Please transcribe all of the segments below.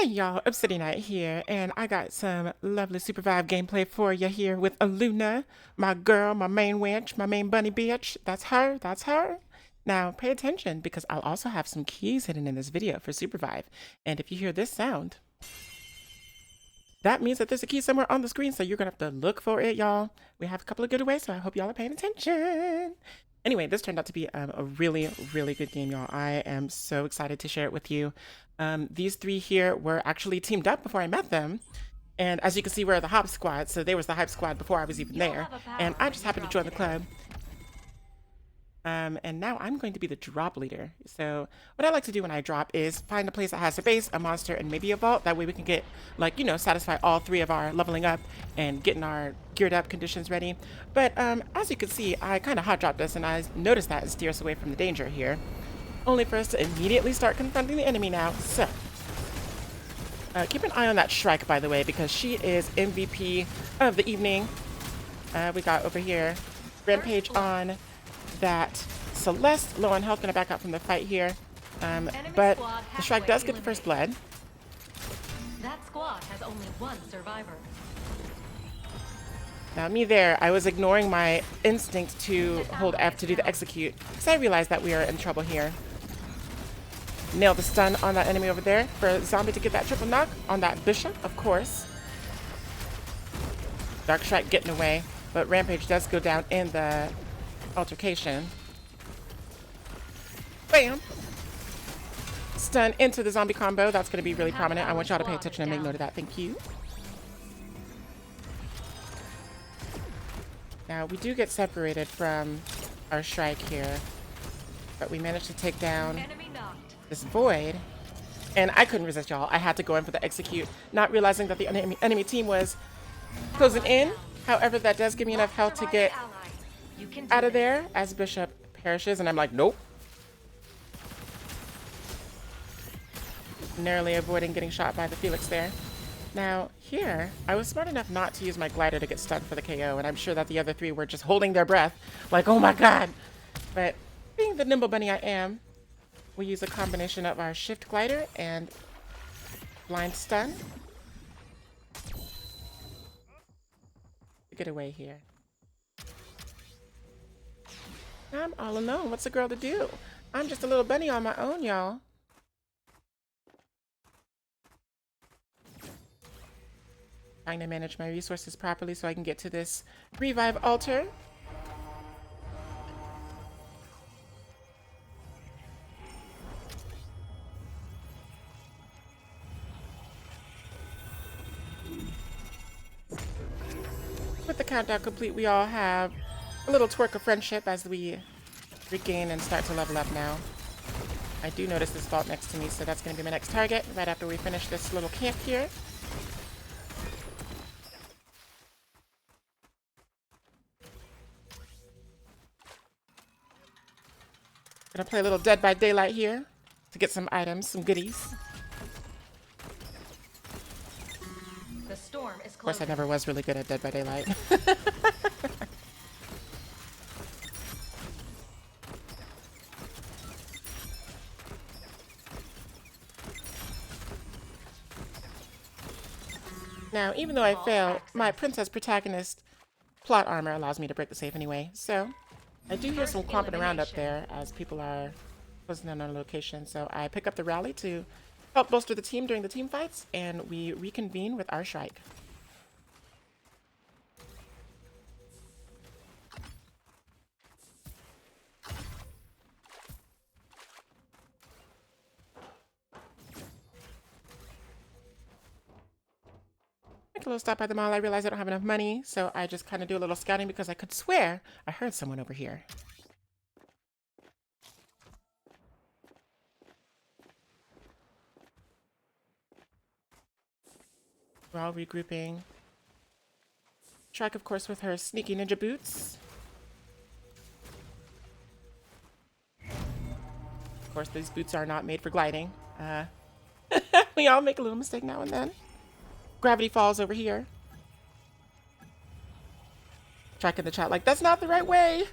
Hey y'all, Obsidian Knight here, and I got some lovely Supervive gameplay for you here with Elluna, my girl, my main wench, my main bunny bitch. That's her, that's her. Now pay attention because I'll also have some keys hidden in this video for Supervive. And if you hear this sound, that means that there's a key somewhere on the screen, so you're gonna have to look for it, y'all. We have a couple of giveaways, so I hope y'all are paying attention. Anyway, this turned out to be a really, really good game, y'all. I am so excited to share it with you. These three here were actually teamed up before I met them. And as you can see, we're the Hop Squad, so they was the Hype Squad before I was even there. And I just happened to join the club. And now I'm going to be the drop leader. So what I like to do when I drop is find a place that has a base, a monster, and maybe a vault. That way we can get, like, you know, satisfy all three of our leveling up and getting our geared up conditions ready. But as you can see, I kind of hot dropped us, and I noticed that it steers us away from the danger here. Only for us to immediately start confronting the enemy now. So keep an eye on that Shrike, by the way, because she is MVP of the evening. We got over here Rampage on that Celeste, low on health, gonna back out from the fight here. But the Shrike does get the first blood. That squad has only one survivor. Now me there, I was ignoring my instinct to hold F to do the execute, because I realized that we are in trouble here. Nail the stun on that enemy over there for Zombie to get that triple knock on that Bishop, of course. Dark Shrike getting away, but Rampage does go down in the altercation. Bam! Stun into the zombie combo. That's going to be really prominent. I want y'all to pay attention and make note of that. Thank you. Now, we do get separated from our Shrike here, but we managed to take down this Void, and I couldn't resist, y'all. I had to go in for the execute, not realizing that the enemy team was closing in. However, that does give me enough health to get out of there as Bishop perishes, and I'm like, nope. Narrowly avoiding getting shot by the Felix there. Now, here, I was smart enough not to use my glider to get stunned for the KO, and I'm sure that the other three were just holding their breath, like, oh my god. But being the nimble bunny I am, we use a combination of our shift glider and blind stun to get away here. I'm all alone. What's a girl to do? I'm just a little bunny on my own, y'all. Trying to manage my resources properly so I can get to this revive altar. With the countdown complete, we all have a little twerk of friendship as we regain and start to level up now. I do notice this vault next to me, so that's going to be my next target right after we finish this little camp here. Gonna play a little Dead by Daylight here to get some items, some goodies. The storm is of course, I never was really good at Dead by Daylight. Now, even though I fail, my princess protagonist plot armor allows me to break the safe anyway. So, I do hear some clomping around up there as people are closing in on a location. So I pick up the rally to help bolster the team during the team fights, and we reconvene with our Shrike. Make a little stop by the mall. I realize I don't have enough money, so I just kind of do a little scouting because I could swear I heard someone over here. We're all regrouping. Shrike, of course, with her sneaky ninja boots. Of course, these boots are not made for gliding. We all make a little mistake now and then. Gravity Falls over here. Shrike in the chat like, that's not the right way.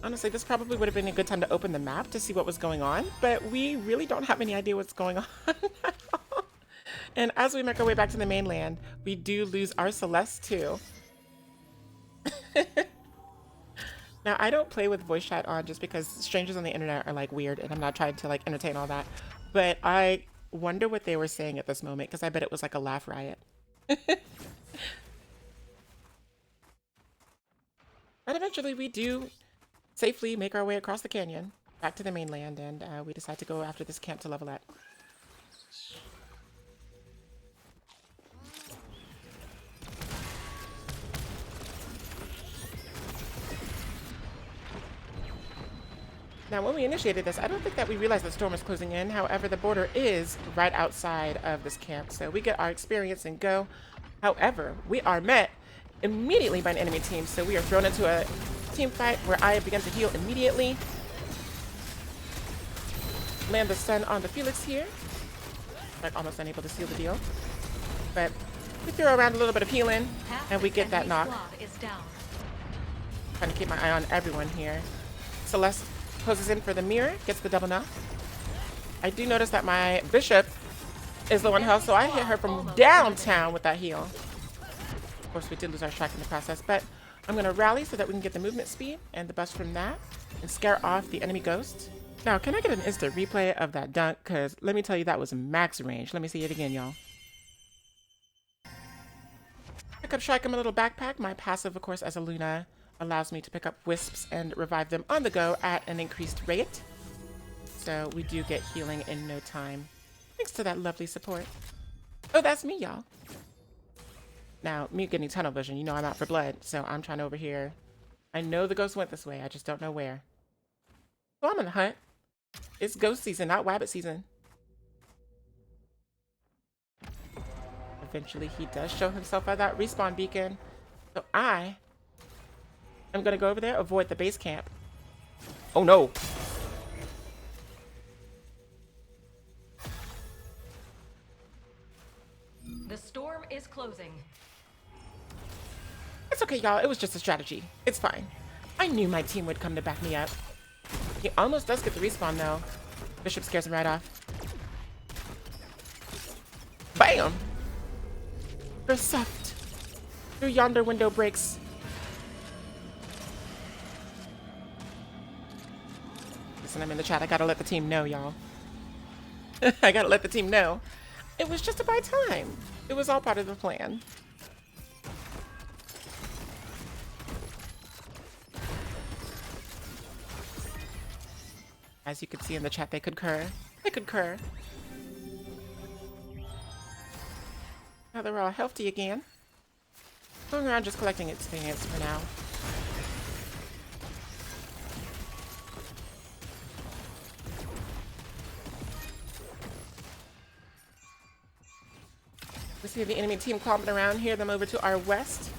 Honestly, this probably would have been a good time to open the map to see what was going on, but we really don't have any idea what's going on at all. And as we make our way back to the mainland, we do lose our Celeste too. Now, I don't play with voice chat on just because strangers on the internet are like weird and I'm not trying to like entertain all that. But I wonder what they were saying at this moment because I bet it was like a laugh riot. But eventually we do safely make our way across the canyon back to the mainland, and we decide to go after this camp to level up. Now, when we initiated this, I don't think that we realized the storm was closing in. However, the border is right outside of this camp, so we get our experience and go. However, we are met immediately by an enemy team, so we are thrown into a team fight where I begin to heal immediately. Land the stun on the Felix here. Like almost unable to seal the deal. But we throw around a little bit of healing, and we get that knock. Trying to keep my eye on everyone here. Celeste closes in for the mirror, gets the double knock. I do notice that my bishop is low on health, so I hit her from downtown with that heal. Of course, we did lose our strike in the process, but I'm going to rally so that we can get the movement speed and the bust from that and scare off the enemy ghost. Now, can I get an instant replay of that dunk? Because let me tell you, that was max range. Let me see it again, y'all. Pick up strike him a little backpack. My passive, of course, as Elluna, allows me to pick up wisps and revive them on the go at an increased rate. So we do get healing in no time. Thanks to that lovely support. Oh, that's me, y'all. Now, me getting tunnel vision, you know I'm out for blood, so I'm trying to over here. I know the ghost went this way, I just don't know where. So I'm on the hunt. It's ghost season, not wabbit season. Eventually, he does show himself at that respawn beacon. So I am going to go over there, avoid the base camp. Oh no! The storm is closing. It's okay, y'all. It was just a strategy. It's fine. I knew my team would come to back me up. He almost does get the respawn, though. Bishop scares him right off. Bam! They're soft. Through yonder window breaks. Listen, I'm in the chat. I gotta let the team know, y'all. I gotta let the team know. It was just to buy time. It was all part of the plan. As you can see in the chat, they concur. They concur. Now they're all healthy again. Going around just collecting experience for now. We see the enemy team clomping around. Hear them over to our west.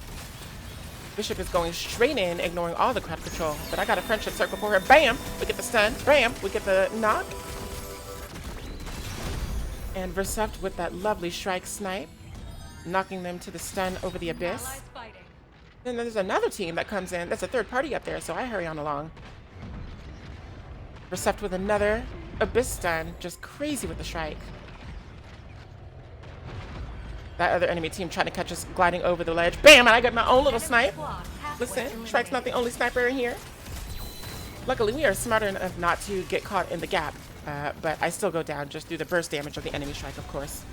Bishop is going straight in, ignoring all the crowd control. But I got a friendship circle for her. Bam! We get the stun. Bam! We get the knock. And Versuft with that lovely strike snipe, knocking them to the stun over the abyss. Then there's another team that comes in. That's a third party up there, so I hurry on along. Versuft with another abyss stun. Just crazy with the strike. That other enemy team trying to catch us gliding over the ledge. Bam! And I got my own little snipe. Listen, Strike's not the only sniper in here. Luckily, we are smarter enough not to get caught in the gap. But I still go down just through the burst damage of the enemy Strike, of course.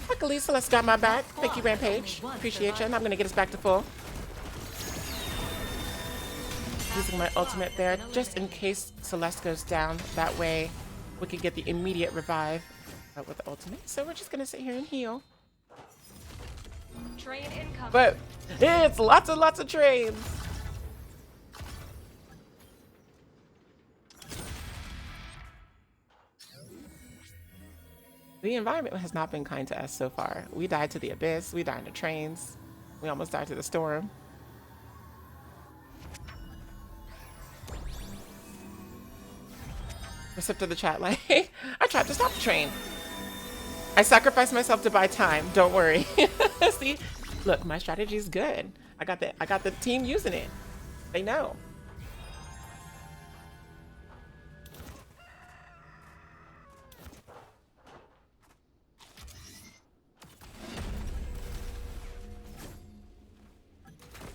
Luckily, Celeste got my back. Thank you, Rampage. Appreciate you. And I'm going to get us back to full. Using my ultimate there just in case Celeste goes down. That way, we can get the immediate revive. With the ultimate, so we're just gonna sit here and heal. Train incoming. But it's lots and lots of trains. The environment has not been kind to us so far. We died to the abyss. We died to trains. We almost died to the storm. Except to the chat, like, I tried to stop the train. I sacrificed myself to buy time. Don't worry. See, look, my strategy is good. I got the team using it. They know.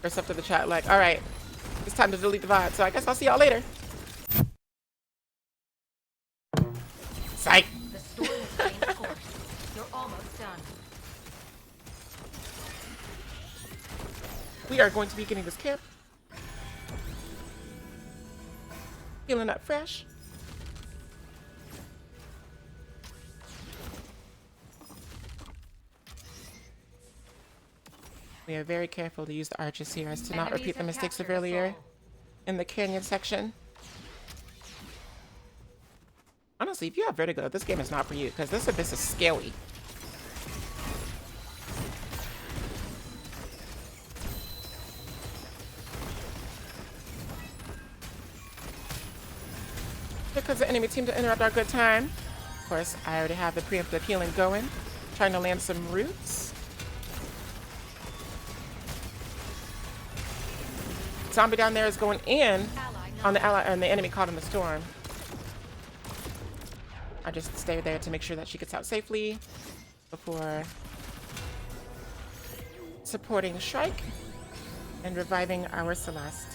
Or stuff to the chat like, all right, it's time to delete the VOD. So I guess I'll see y'all later. Psych. The storm has changed course. You're almost done. We are going to be getting this camp. Feeling up fresh. We are very careful to use the archers here as to not repeat the mistakes of earlier in the canyon section. Honestly, if you have vertigo, this game is not for you because this abyss is scary. Because the enemy team to interrupt our good time. Of course, I already have the preemptive healing going. Trying to land some roots. Zombie down there is going in on the ally and the enemy caught in the storm. I just stay there to make sure that she gets out safely before supporting Shrike and reviving our Celeste.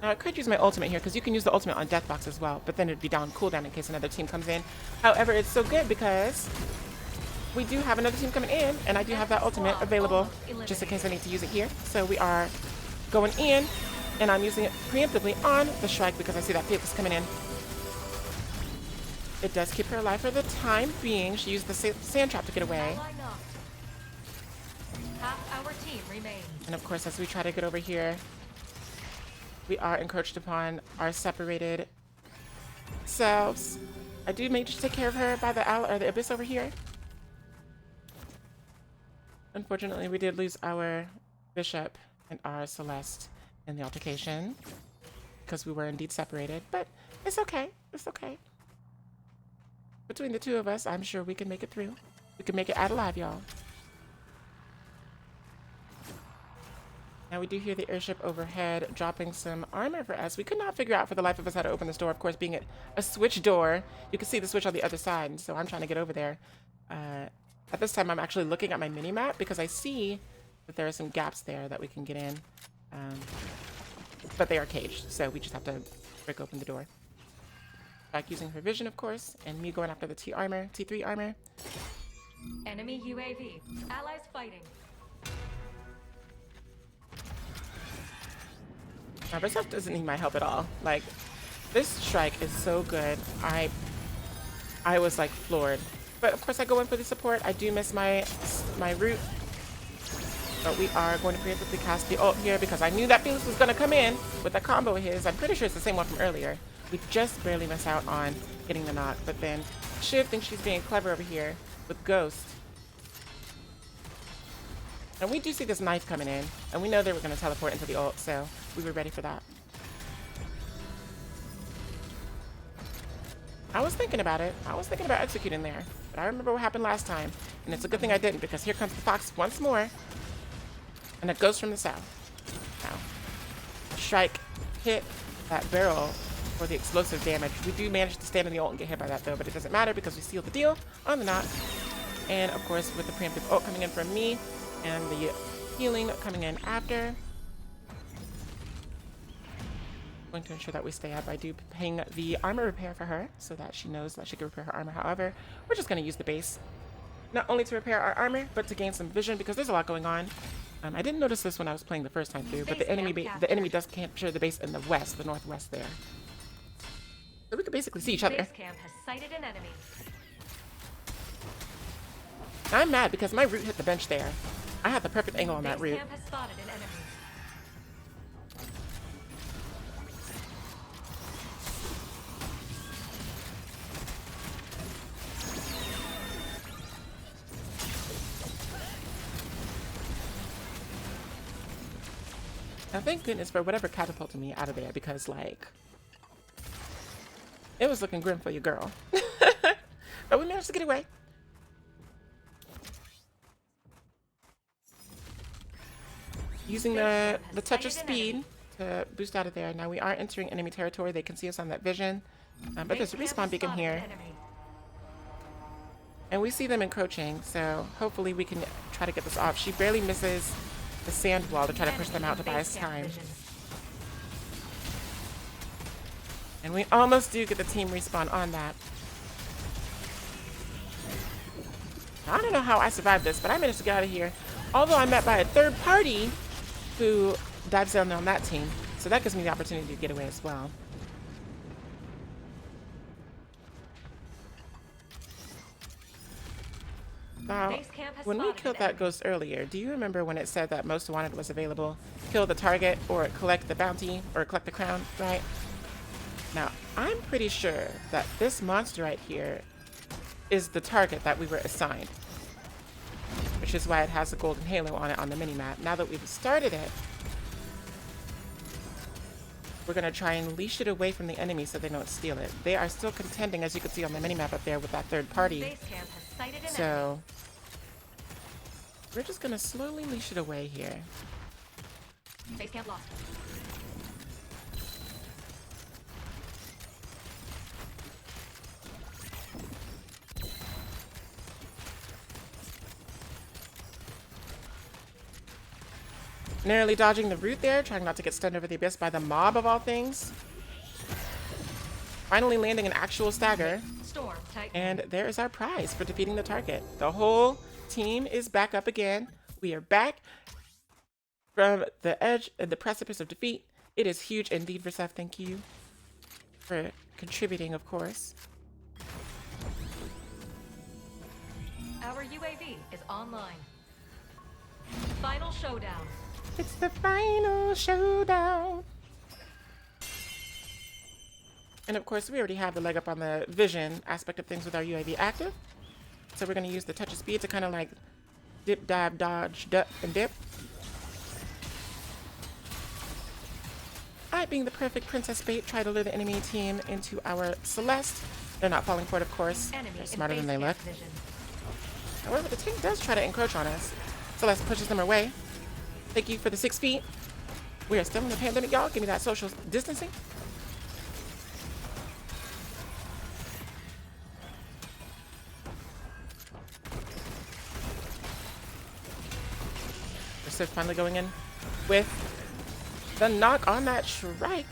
Now I could use my ultimate here because you can use the ultimate on Deathbox as well, but then it'd be down cooldown in case another team comes in. However, it's so good because we do have another team coming in, and I do have that ultimate available just in case I need to use it here. So we are going in, and I'm using it preemptively on the Shrike because I see that Phoenix coming in. It does keep her alive for the time being. She used the sand trap to get away. Half our team remains. And of course, as we try to get over here, we are encroached upon our separated selves. I do manage to take care of her by the abyss over here. Unfortunately, we did lose our bishop and our Celeste in the altercation because we were indeed separated, but it's okay. It's okay. Between the two of us, I'm sure we can make it through. We can make it out alive, y'all. Now we do hear the airship overhead dropping some armor for us. We could not figure out for the life of us how to open this door. Of course, being a switch door, you can see the switch on the other side, and so I'm trying to get over there. At this time, I'm actually looking at my mini-map because I see that there are some gaps there that we can get in. But they are caged, so we just have to break open the door. Back using her vision, of course, and me going after the T3 armor. Enemy UAV. Allies fighting. Now, this stuff doesn't need my help at all. Like, this Shrike is so good. I was like floored. But of course, I go in for the support. I do miss my root. But we are going to preemptively cast the ult here because I knew that Felix was going to come in with a combo of his. I'm pretty sure it's the same one from earlier. We just barely miss out on getting the knock. But then Shiv thinks she's being clever over here with Ghost. And we do see this knife coming in. And we know they were going to teleport into the ult, so we were ready for that. I was thinking about it. I was thinking about executing there. But I remember what happened last time. And it's a good thing I didn't because here comes the fox once more. And it goes from the south. Now, Shrike hit that barrel for the explosive damage. We do manage to stand in the ult and get hit by that though, but it doesn't matter because we seal the deal on the knock. And of course, with the preemptive ult coming in from me and the healing coming in after, going to ensure that we stay up. I do ping the armor repair for her so that she knows that she can repair her armor. However, we're just going to use the base not only to repair our armor, but to gain some vision because there's a lot going on. I didn't notice this when I was playing the first time through, but the enemy does capture the base in the west, the northwest there. So we can basically see each other. Base camp has sighted an enemy. I'm mad because my root hit the bench there. I had the perfect angle on that Base root. camp has spotted an enemy. Now, thank goodness for whatever catapulted me out of there because, like, it was looking grim for your girl. But we managed to get away. Using the touch of speed to boost out of there. Now, we are entering enemy territory. They can see us on that vision. But there's a respawn beacon here. And we see them encroaching, so hopefully we can try to get this off. She barely misses the sand wall to try to push them out to buy us time. And we almost do get the team respawn on that. I don't know how I survived this, but I managed to get out of here. Although I'm met by a third party who dives down on that team. So that gives me the opportunity to get away as well. Now, when we killed that ghost earlier, do you remember when it said that most wanted was available? Kill the target or collect the bounty or collect the crown, right? Now, I'm pretty sure that this monster right here is the target that we were assigned, which is why it has a golden halo on it on the minimap. Now that we've started it, we're going to try and leash it away from the enemy so they don't steal it. They are still contending, as you can see on the minimap up there, with that third party. So we're just going to slowly leash it away here. Base camp lost. Narrowly dodging the root there, trying not to get stunned over the abyss by the mob of all things. Finally landing an actual stagger. And there is our prize for defeating the target. The whole team is back up again. We are back from the edge of the precipice of defeat. It is huge indeed, Versef. Thank you for contributing, of course. Our UAV is online. Final showdown. It's the final showdown. And of course, we already have the leg up on the vision aspect of things with our UAV active. So we're going to use the touch of speed to kind of like dip, dive, dodge, duck, and dip. I, being the perfect princess bait, try to lure the enemy team into our Celeste. They're not falling for it, of course. They're smarter than they look. However, the tank does try to encroach on us. Celeste pushes them away. Thank you for the 6 feet. We are still in the pandemic, y'all. Give me that social distancing. We're finally going in with the knock on that Shrike.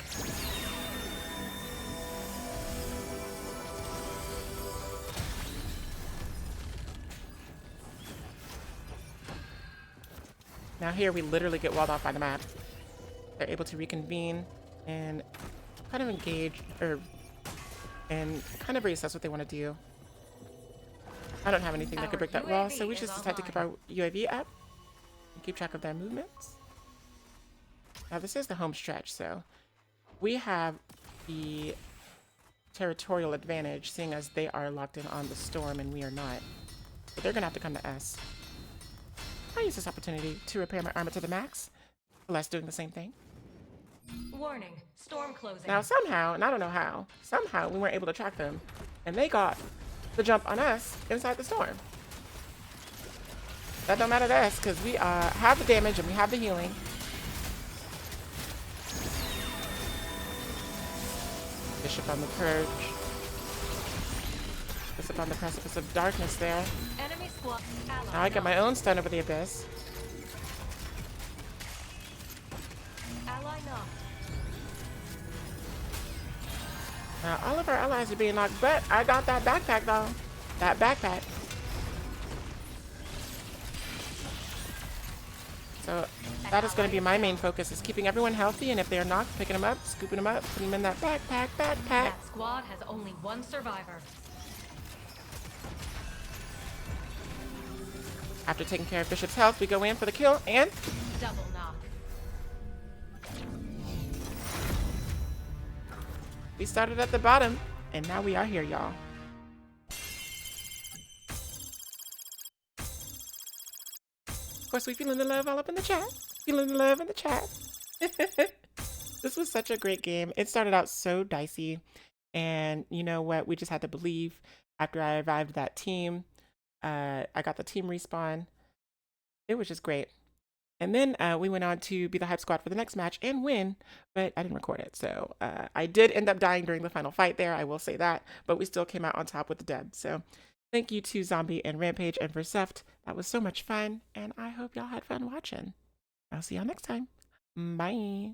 Now here we literally get walled off by the map. They're able to reconvene and kind of engage and kind of reassess what they want to do. I don't have anything that could break that wall, so we just decide to keep our UAV up and keep track of their movements. Now this is the home stretch, so we have the territorial advantage, seeing as they are locked in on the storm and we are not. But they're gonna have to come to us. I use this opportunity to repair my armor to the max. Celeste doing the same thing. Warning, storm closing. Now somehow, and I don't know how, somehow we weren't able to track them, and they got the jump on us inside the storm. That don't matter to us, because we have the damage and we have the healing. Bishop on the purge. Bishop on the precipice of darkness there. Enemy squad. Now I get my own stun over the abyss. Ally knocked. Now all of our allies are being knocked, but I got that backpack though. That backpack. So that is going to be my main focus, is keeping everyone healthy, and if they are knocked, picking them up, scooping them up, putting them in that backpack. That squad has only one survivor. After taking care of Bishop's health, we go in for the kill, and Double knock. we started at the bottom, and now we are here, y'all. Of course, we feeling the love all up in the chat. Feeling the love in the chat. This was such a great game. It started out so dicey, and you know what? We just had to believe. After I revived that team, I got the team respawn. It was just great. And then we went on to be the hype squad for the next match and win, but I didn't record it. So I did end up dying during the final fight there, I will say that, but we still came out on top with the dub. So Thank you to Zombie and Rampage and Verseft. That was so much fun, and I hope y'all had fun watching. I'll see y'all next time. Bye.